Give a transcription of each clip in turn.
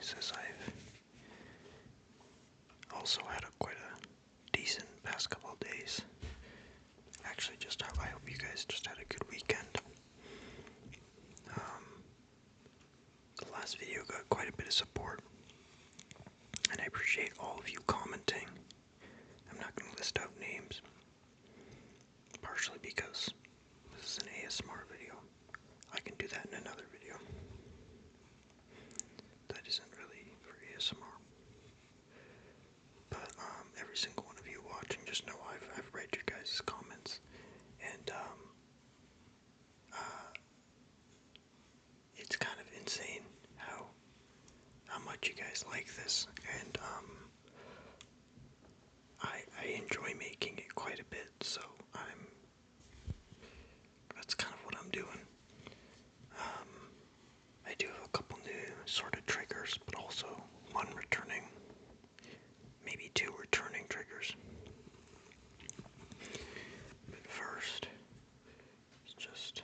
guys, as I've also had quite a decent past couple of days. Actually, I hope you guys just had a good weekend. The last video got quite a bit of support, and I appreciate all of you commenting. I'm not going to list out names, partially because this is an ASMR video. I can do that in another video. That isn't really for ASMR. But every single one of you watching, just know I've read your guys' comments, and it's kind of insane how much you guys like this, and I enjoy making it quite a bit, so that's kind of what I'm doing. I do have a couple new sort of triggers, but also one returning, maybe two returning triggers. But first, it's just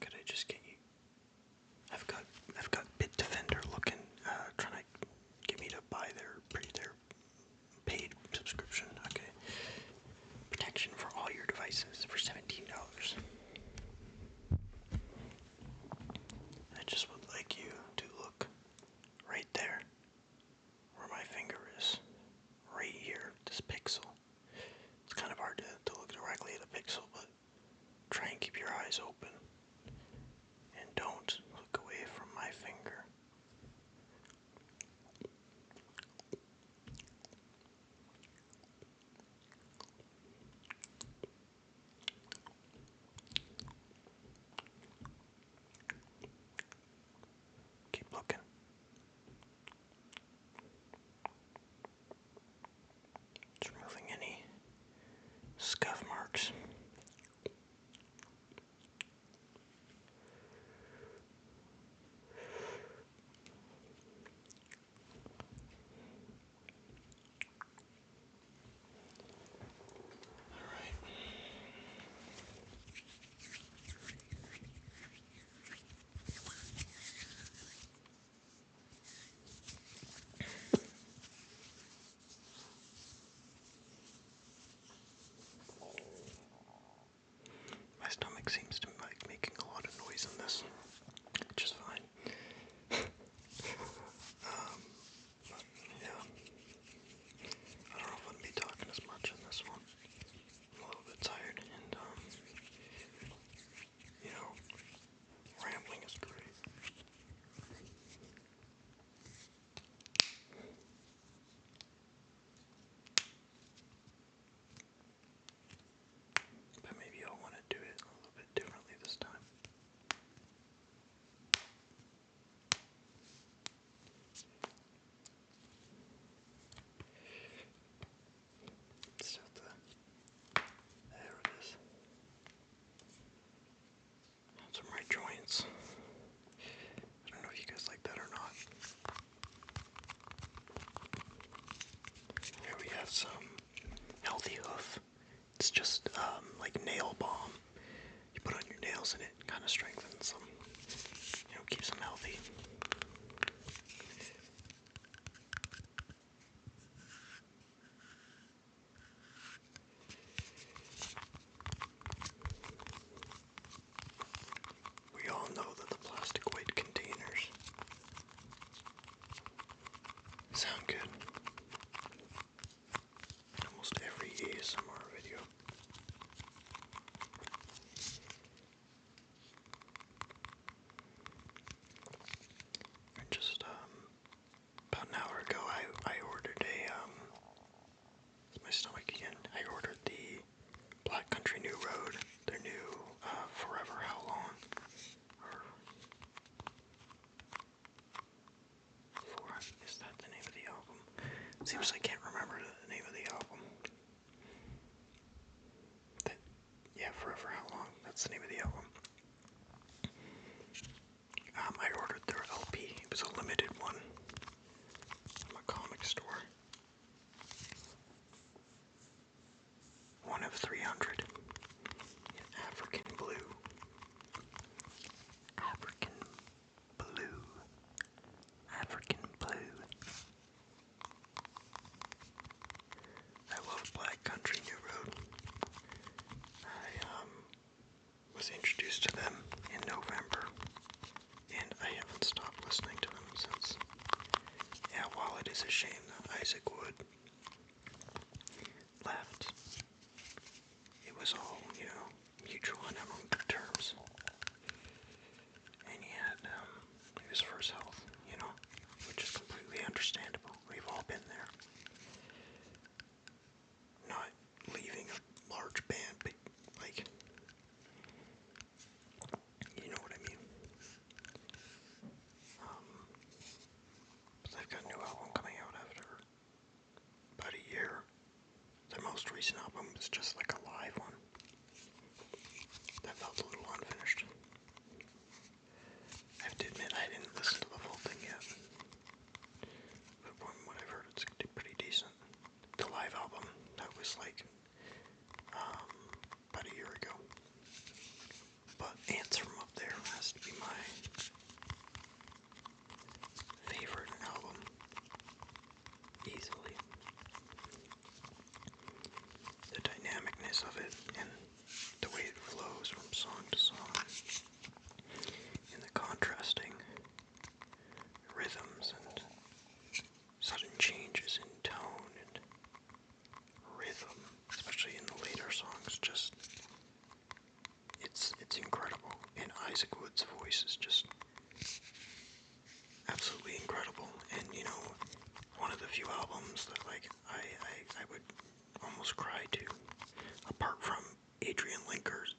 could I just get you? I've got Bitdefender looking, trying to get me to buy their paid subscription. Okay, protection for all your devices for $17. I just would like you to look right there, where my finger is, right here, this pixel. It's kind of hard to look directly at a pixel, but try and keep your eyes open. And don't look away from my finger. Keep looking. It's removing any scuff marks. My stomach seems to like making a lot of noise in this, which is fine. But yeah, I don't know if I'm gonna be talking as much in this one. I'm a little bit tired, and rambling is great. But maybe I'll want to do it a little bit differently this time. It's just there it is. Those are my joints. I don't know if you guys like that or not. Here we have some Healthy Hoof. It's just like nail balm. You put on your nails and it kind of strengthens them. Keeps them healthy. We all know that the plastic white containers sound good. In almost every ASMR video. of 300 in African Blue. African Blue. African Blue. I love Black Country New Road. I was introduced to them in November, and I haven't stopped listening to them since. Yeah, while it is a shame that Isaac Wood left, it was all, mutual and on good terms. And he was for his health, which is completely understandable. We've all been there. Not leaving a large band, but, you know what I mean. But they've got a new album coming out after about a year. Their most recent album was just like a live one. That felt a little unfinished. I have to admit, I didn't listen to the full thing yet. But from what I've heard, it's pretty decent. The live album, that was about a year ago. But Ants from Up There has to be my favorite album. Easily. The dynamicness of it and the way it flows from song to song, and the contrasting rhythms and sudden changes in tone and rhythm, especially in the later songs, just it's incredible. And Isaac Wood's voice is just absolutely incredible. And one of the few albums that I would almost cry to, apart from Adrian Linker's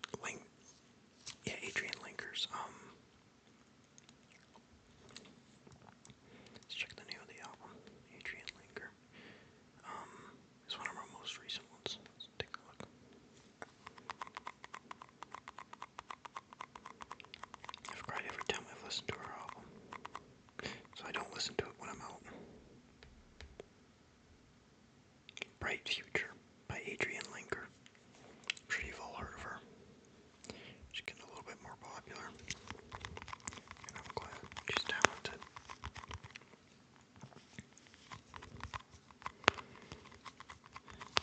let's check the name of the album. Adrian Linker. It's one of our most recent ones. Let's take a look. I've cried every time I've listened to her album. So I don't listen to it when I'm out. Bright Future by Adrian Linker. I'm sure you've all heard of her. She's getting a little bit more popular. And I'm glad. She's talented.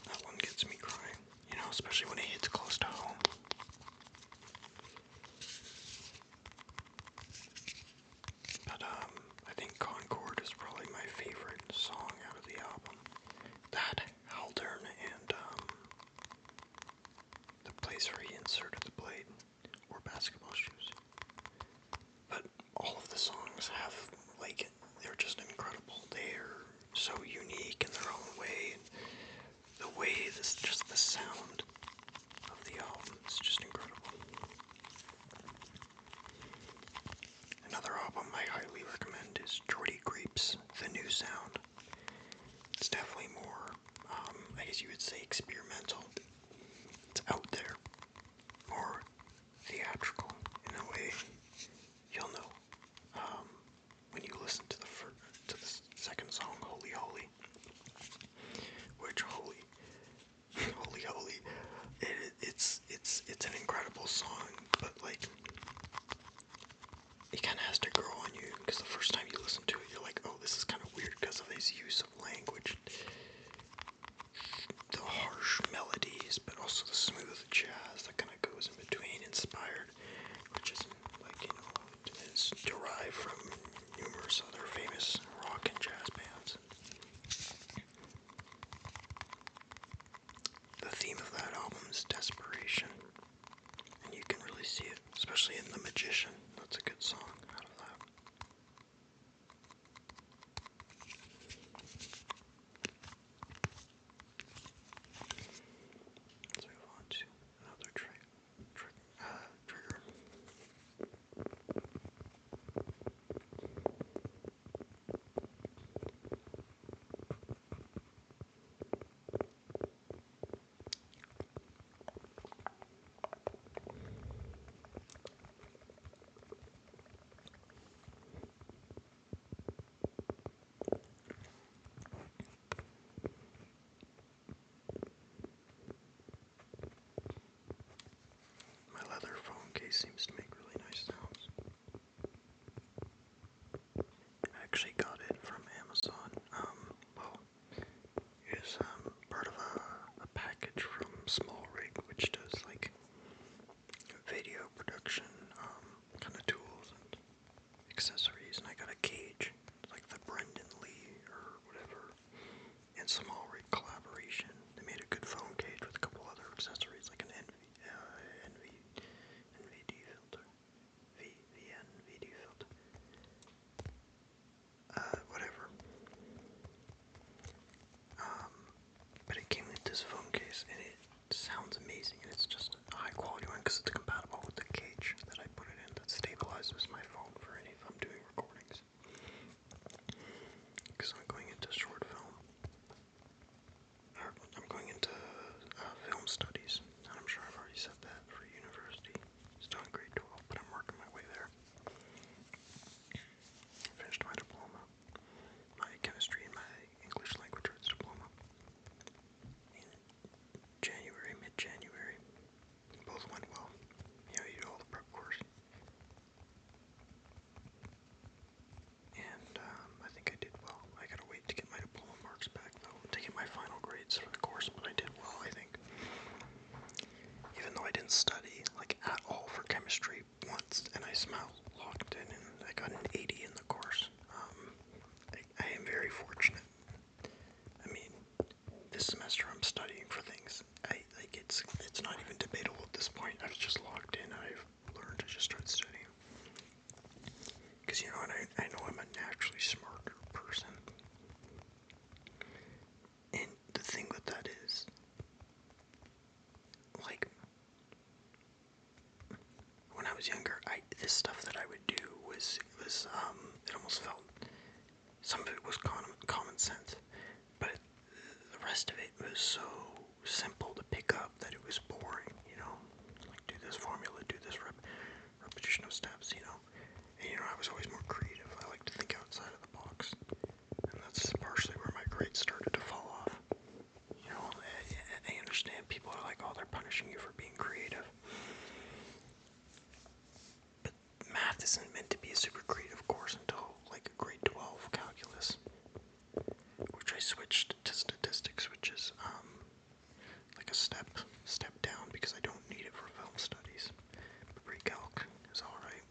That one gets me crying, especially when it hits close to home. But I think Concord is probably my favorite song out of the album. That, Haldern, and the place where he inserted the blade, or basketball shoes. But all of the songs have, they're just incredible. They're so unique in their own way. And the way just the sound of the album is just incredible. Another album I highly recommend is Jordy Grape's The New Sound. It's definitely more, I guess you would say, experimental. It's out there, more theatrical in a way. You'll know when you listen to the second song, Holy Holy, which Holy Holy, it's an incredible song, but it kind of has to grow on you, because the first time you listen to it, you're like, oh, this is kind of weird because of his use of language, the harsh melodies, but also the smooth jazz that kind of goes in between, inspired, which is it's derived from numerous other famous rock and jazz bands. The theme of that album is desperation, and you can really see it, especially in The Magician. That's a good song out of that. Let's move on to another trigger. case seems to make really nice sounds. I actually got it from Amazon. Well, it is part of a package from Small Rig, which does like video production kind of tools and accessories, and I got a cage, like the Brendan Lee or whatever, and Small Rig collaboration. They made a good phone cage with a couple other accessories, like an NVD filter, VNVD filter, whatever. But it came with this phone case, and it sounds amazing, and it's just a high quality one because it's compatible with the cage that I put it in that stabilizes my phone for any if I'm doing recordings. Because I'm going into short film. I'm going into film studies, and I'm sure I've already said that for university. Still in grade 12, but I'm working my way there. I finished my diploma, my chemistry and my English language arts diploma in January, mid-January. Both went well. You know, you do all the prep course. And I think I did well. I gotta wait to get my diploma marks back, though, to get my final grades for the course, but I did well, I think. Even though I didn't study, like, at all for chemistry once, and I somehow locked in, and I got an 80 in the course. I am very fortunate. I mean, this semester I'm studying for things. It's not even debatable at this point. I was just locked in, and I've learned to just start studying. Because, you know, and I know I'm a naturally smarter person. And the thing with that is, like, when I was younger, this stuff that I would do was it almost felt, some of it was common sense, but the rest of it was so simple to pick up that it was boring, you know, like do this formula, do this repetition of steps, you know, and you know, I was always more creative. I like to think outside of the box, and that's partially where my grades started to fall off. You know, I understand people are like, oh, they're punishing you for being creative. But math isn't meant to be a super creative course until like grade 12 calculus, which I switched to statistics, which is like a step down because I don't need it for film studies. But pre-calc is alright.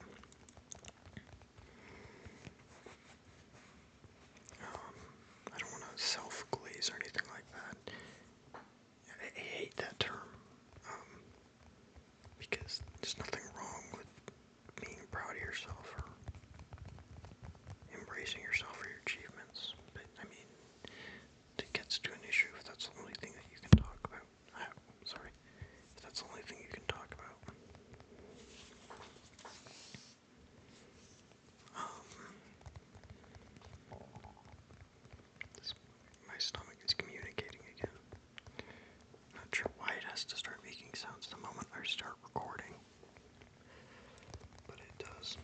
I don't want to self-glaze or anything like that. I hate that term, because there's nothing wrong with being proud of yourself or embracing yourself for your achievements. But, I mean, it gets to an issue if that's the only thing that you can talk about. If that's the only thing you can talk about. My stomach is communicating again. Not sure why it has to start making sounds the moment I start recording, but it does.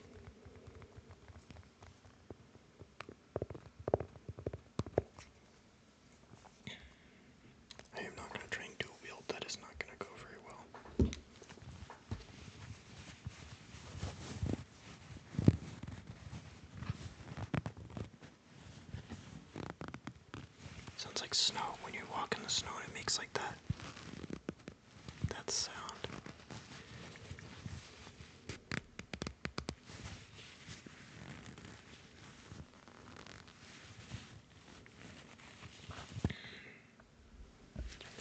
I am not going to try and dual wield. That is not going to go very well. Sounds like snow when you walk in the snow and it makes like that sound.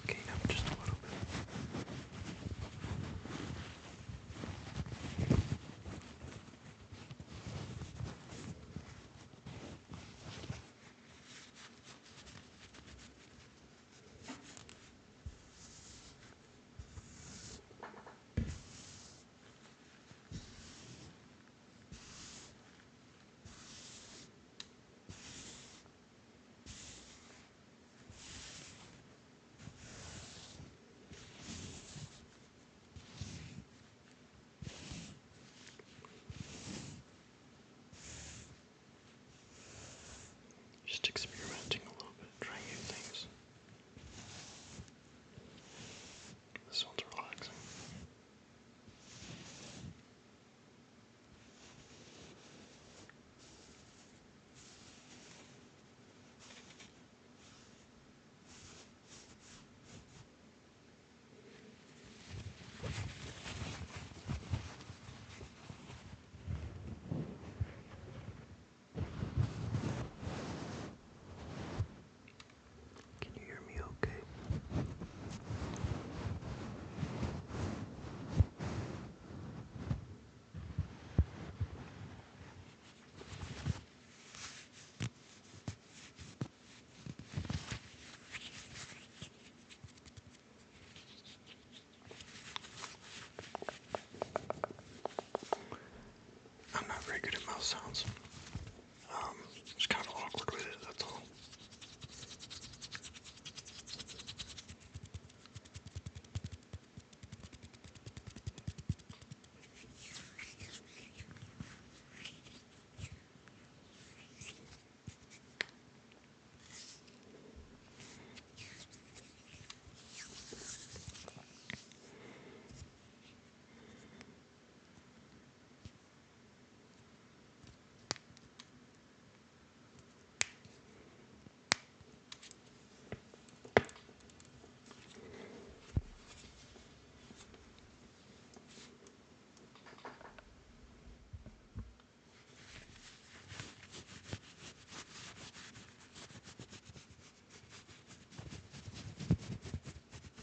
Gain up just a little bit. very good at mouth sounds. Just kind of awkward with it, that's all.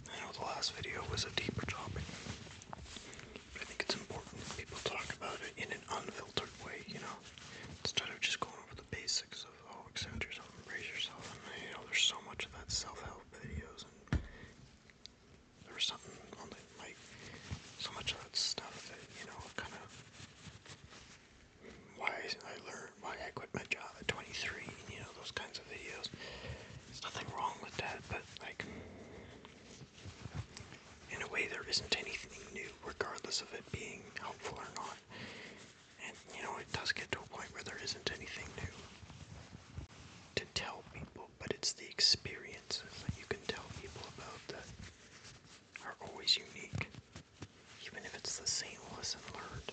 I know the last video was a deeper topic, but I think it's important that people talk about it in an unfiltered way, instead of just going over the basics of, accept yourself, embrace yourself, and, there's so much of that self-help videos, and there was something on so much of that stuff that, kind of, why I quit my job at 23, those kinds of videos. There's nothing wrong with that, but, in a way, there isn't anything new, regardless of it being helpful or not. And, it does get to a point where there isn't anything new to tell people, but it's the experiences that you can tell people about that are always unique, even if it's the same lesson learned.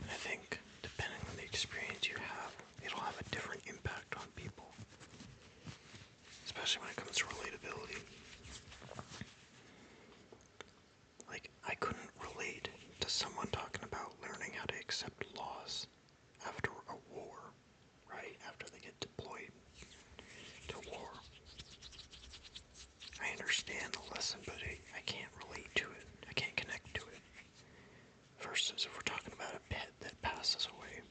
And I think, depending on the experience you have, it'll have a different impact on people, especially when it comes to relatability. I couldn't relate to someone talking about learning how to accept loss after a war, right? After they get deployed to war. I understand the lesson, but I can't relate to it. I can't connect to it. Versus if we're talking about a pet that passes away,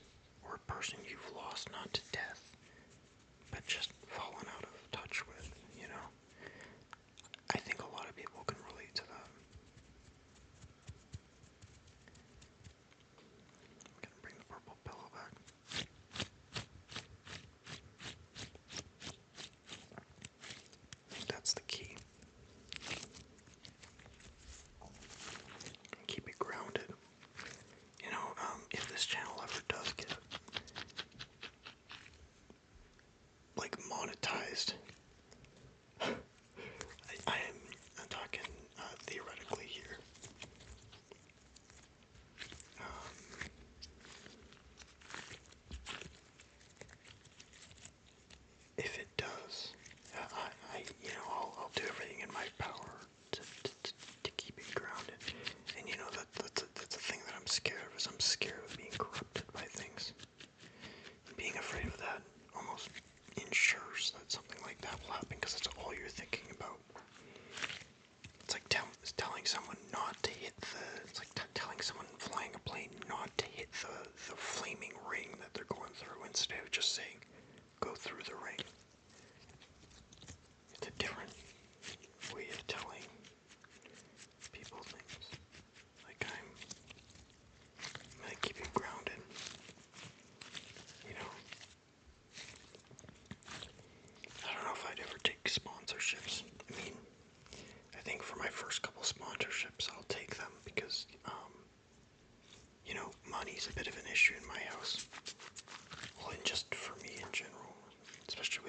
or a person you've lost not to death, but just fallen out of touch with, I think a lot of people can relate to that. I'm gonna bring the purple pillow back. I think that's the key. Keep it grounded. If this channel ever does get monetized, I'm talking theoretically here. If it does, I'll do everything in my power to keep it grounded. And that's a thing that I'm scared of. Is I'm scared of being corrupted by things. And being afraid of that almost ensures that something like that will happen, because that's all you're thinking about. It's like telling someone not to hit it's like telling someone flying a plane not to hit the flaming ring that they're going through, instead of just saying, go through the ring. It's a different way of telling people things. I'm gonna keep you grounded. I don't know if I'd ever take sponsorships. I think for my first couple sponsorships, I'll take them because, money's a bit of an issue in my house. Well, and just for me in general, especially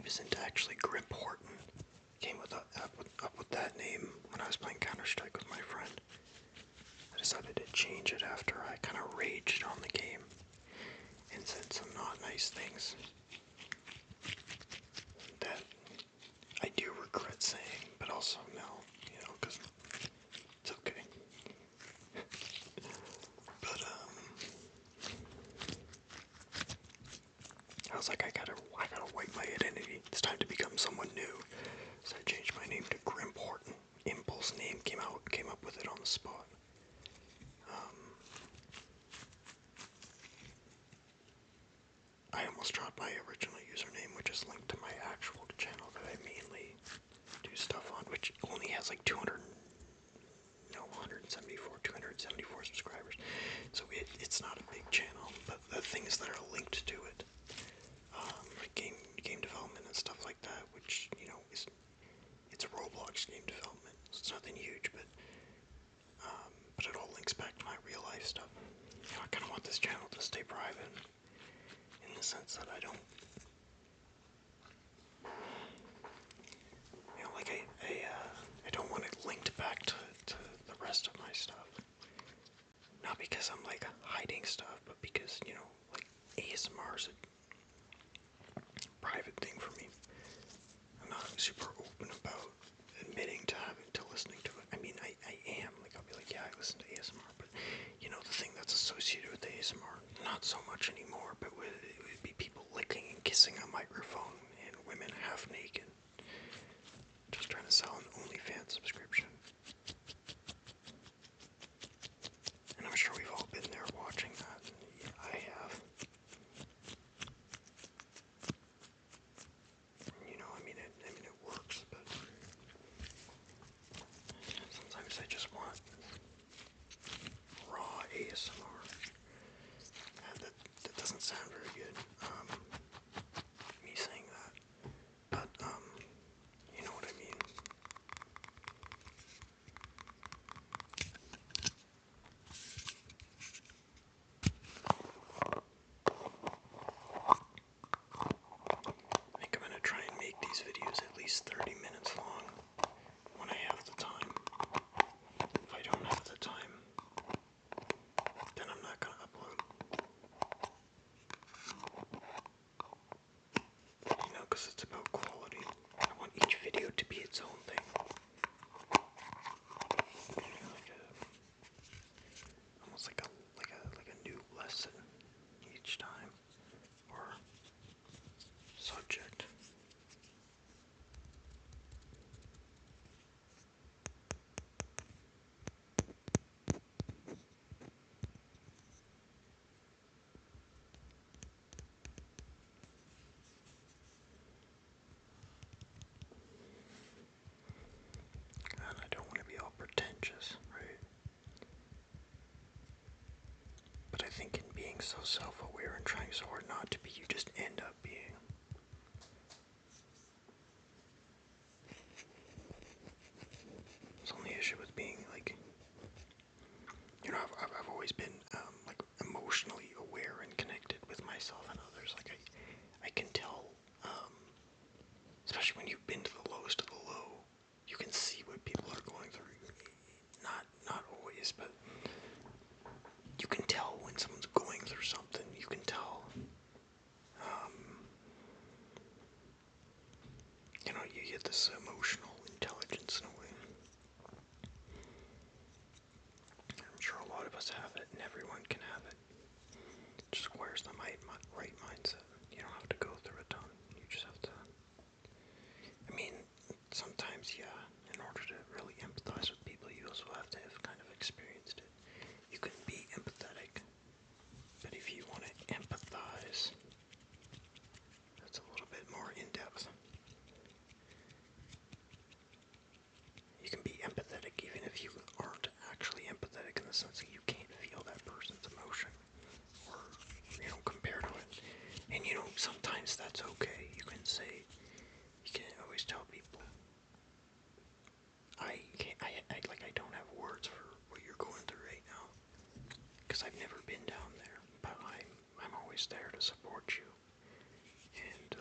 was into actually Grip Horton. Came up with that name when I was playing Counter-Strike with my friend. I decided to change it after I kind of raged on the game and said some not nice things that I do regret saying, but also no, because it's okay. But I was like, I gotta wipe my identity. It's time to become someone new. So I changed my name to Grim Horton. Impulse name came up with it on the spot. I almost dropped my original username, which is linked to my actual channel that I mainly do stuff on, which only has like 274 subscribers. So it's not a big channel, but the things that are linked to it, like game development and stuff like that, which it's a Roblox game development. So it's nothing huge, but it all links back to my real life stuff. I kind of want this channel to stay private, in the sense that I don't, I don't want it linked back to the rest of my stuff. Not because I'm like hiding stuff, but because like ASMR is a private thing for me. I'm not super open about admitting to listening to it. I mean, I am. Like, I'll be like, yeah, I listen to ASMR, but the thing that's associated with ASMR, not so much anymore, but it would be people licking and kissing a microphone and women half naked. Just trying to sell an OnlyFans subscription. And I'm sure we've all been there watching that. Yeah, I have. It works, but sometimes I just want raw ASMR. And that doesn't sound very good, me saying that. But, you know what I mean. I think I'm gonna try and make these videos at least 30 minutes long when I have the time. If I don't have the time, then I'm not gonna upload. Because it's about quality. I want each video to be its own thing. Almost like a new lesson each time, or subject. And I don't want to be all pretentious, right? But I think in being so self-aware and trying so hard not to be, you just end up being. It's only issue with being like, I've always been like emotionally aware and connected with myself and others. Like I can tell, especially when you've been to the lowest of the low, you can see what people are going through. Not always, but you can tell when someone's going through something. You can tell. You get this emotional intelligence in a way. I'm sure a lot of us have it, and everyone can have it. It just requires the right mindset. You don't have to go through a ton. You just have to. Sometimes, yeah, in order to really empathize with people, you also have to have kind of experienced it. You can be empathetic, but if you want to empathize, that's a little bit more in-depth. You can be empathetic even if you aren't actually empathetic, in the sense that you can't feel that person's emotion or, compare to it. And, sometimes that's okay. You can always tell people, I don't have words for what you're going through right now, because I've never been down there, but I'm always there to support you. And,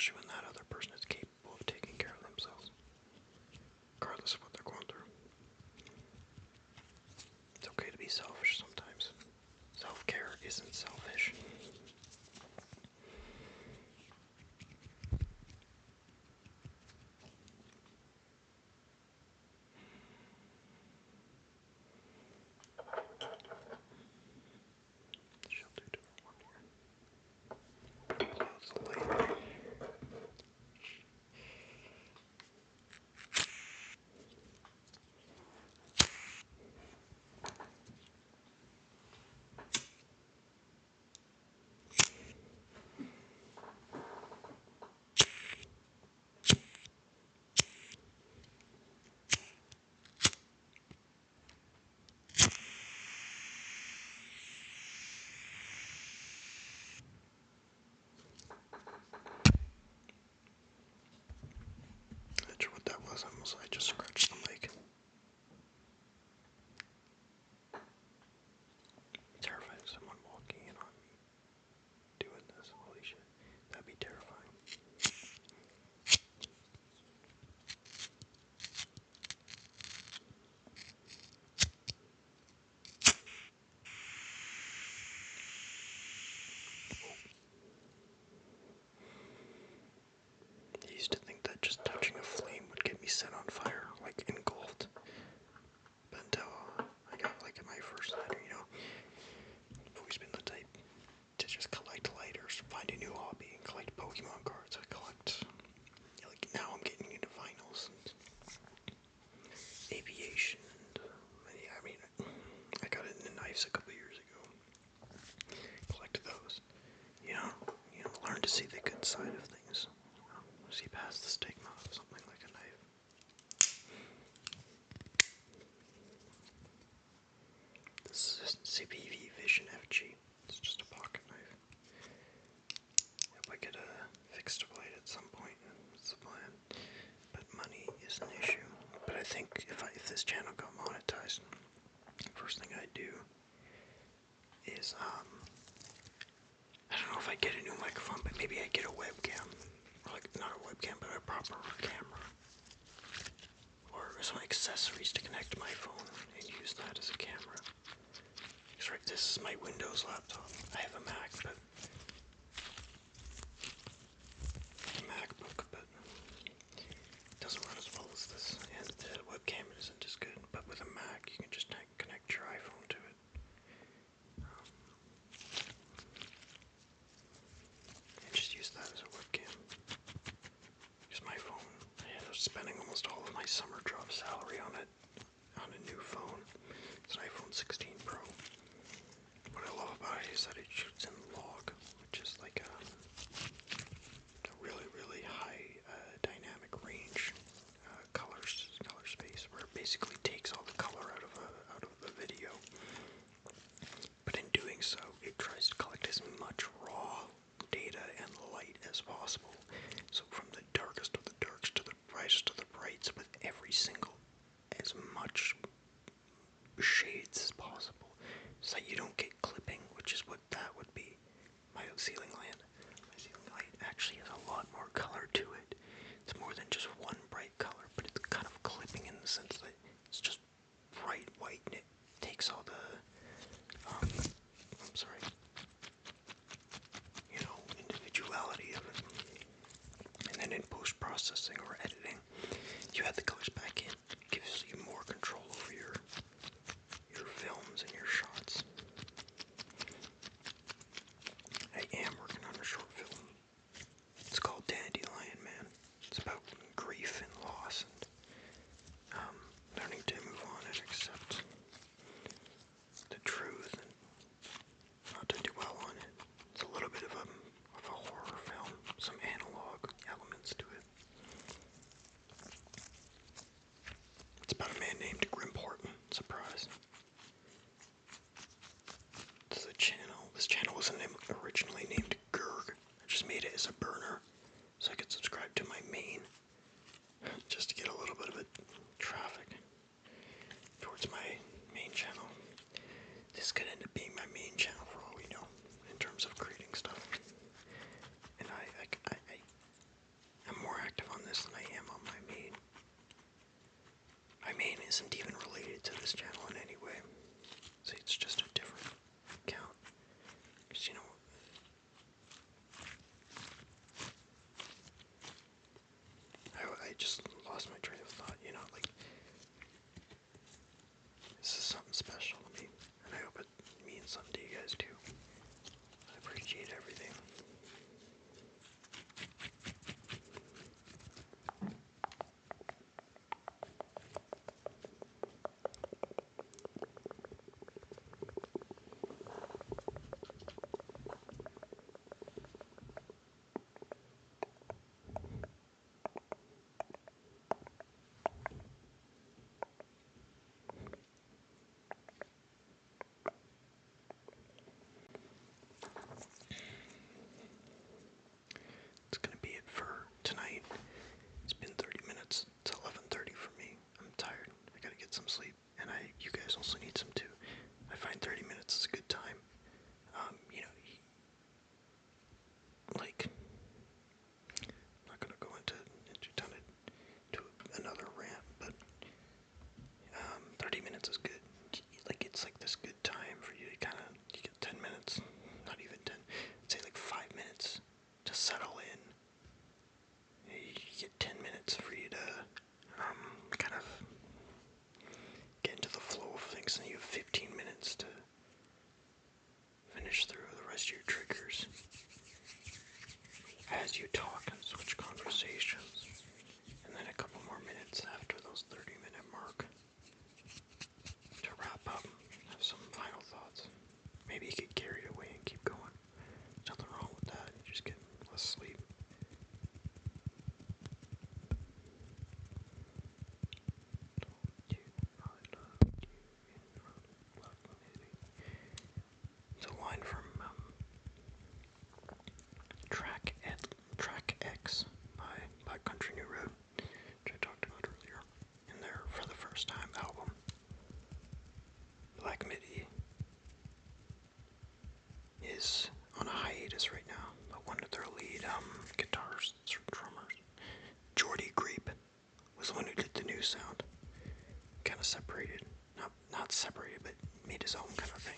especially when that other person is capable of taking care of themselves, regardless of what they're going through. It's okay to be selfish sometimes. Self-care isn't selfish. She'll do a different one here. Close the light. Not sure what that was. I just scratched the mic. I'm terrified of someone walking in on me doing this. Holy shit. That'd be terrifying. I used to think that just touching a flame would get me set on fire, like engulfed. But until I got like in my first lighter, I've always been the type to just collect lighters, find a new hobby, and collect Pokemon cards. I collect, like now I'm getting into vinyls and aviation. And, yeah, I mean, I got into knives a couple years ago. Collected those. Learn to see the good side of things. See past the stigma of something like a knife. This is CPV Vision FG. It's just a pocket knife. Hope I get a fixed blade at some point. That's the plan. But money is an issue. But I think if this channel got monetized, first thing I'd do is I don't know if I'd get a new microphone, but maybe I'd get a webcam. Or like not a webcam, but a proper camera. Or some accessories to connect to my phone and use that as a camera. Because right, this is my Windows laptop. I have a Mac, but MacBook, but it doesn't run as well as this. And the webcam isn't as good. But with a Mac, you can just connect your iPhone to it. And just use that as a webcam. Because my phone, I ended up spending almost all of my summer job salary on it. On a new phone. It's an iPhone 16 Pro. What I love about it is that it shoots in log, which is like a really, really high dynamic range color space, where it basically takes all the color out of the video. But in doing so, it tries to collect as much raw data and light as possible. So from the darkest of the darks to the brightest of the brights, with every single as much shades as possible, so that you don't get clipping, which is what that would be. My ceiling light actually has a lot more color to it. It's more than just one bright color, but it's kind of clipping in the sense that it's just bright white and it takes all the individuality of it. And then in post-processing or editing, you add the colors back in. It gives you more control over your films and your shots. I am working on a short film. It's called Dandelion Man. It's about grief and loss and learning to move on and accept the truth and not to dwell on it. It's a little bit of a horror film, some analog elements to it. It's about a man named Grim Horton. Surprise. This channel wasn't originally named Gurg. I just made it as a burner so I could subscribe to my main, just to get a little bit of traffic towards my main channel. This could end up being my main channel for all we know, in terms of creating stuff. And just lost my train of thought, you know, like, this is something special to me, and I hope it means something to you guys too. I appreciate everything. It's gonna be it for tonight. It's been 30 minutes. It's 11:30 for me. I'm tired. I gotta get some sleep, and you guys also need some too. I find 30 minutes is a good time. You know, like, I'm not gonna go into another rant, but 30 minutes is good. Like, it's like this good time for you to you get 10 minutes, not even 10, I'd say like 5 minutes to settle in. You get 10 minutes for you to kind of get into the flow of things, and you have 15 minutes to finish through the rest of your triggers as you talk and switch conversations, and then a couple more minutes after those 30-minute mark to wrap up, have some final thoughts. Maybe you get carried away and keep going. There's nothing wrong with that. You just get less sleep. It's a line from Track X by Country New Road, which I talked about earlier, in their For the First Time album. Black Midi is on a hiatus right now, but one of their lead guitarists or drummers, Jordy Creep, was the one who did the new sound. Kind of separated, not separated, but made his own kind of thing.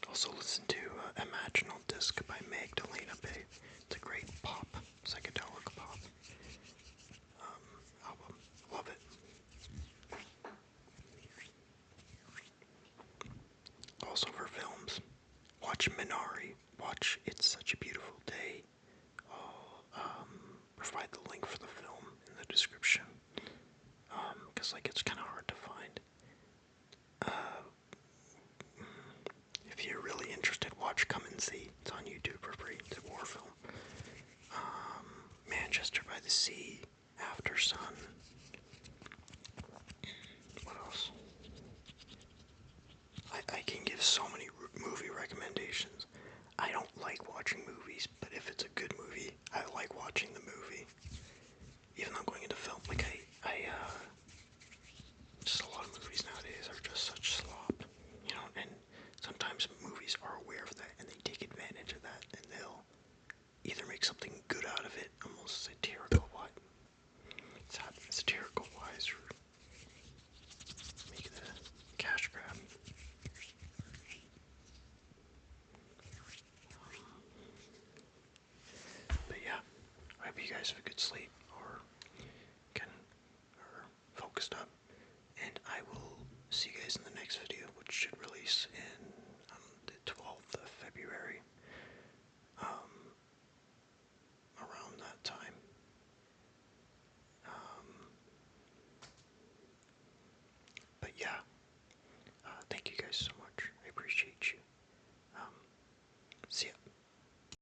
Also listen to Imaginal Disc by Magdalena Bay. It's a great pop, psychedelic pop album. Love it. Also for films, watch Minari. Watch It's Such a Beautiful Day. I'll provide the link for the film in the description, because like it's kind of hard to find. If you're really interested, watch Come and See. It's on YouTube for free. It's a war film. Manchester by the Sea, After Sun. What else? I can give so many movie recommendations. I don't like watching movies, but if it's a good movie, I like watching the movie. Even though I'm going into film, like just a lot of movies nowadays are just such slop, you know, and sometimes movies are aware of that and they take advantage of that, and they'll either make something good out of it, almost satirical wise, or make it a cash grab. But yeah, I hope you guys have a good sleep, or focused up, and I will see you guys in the next video, which should release in the 12th of February, around that time. But yeah,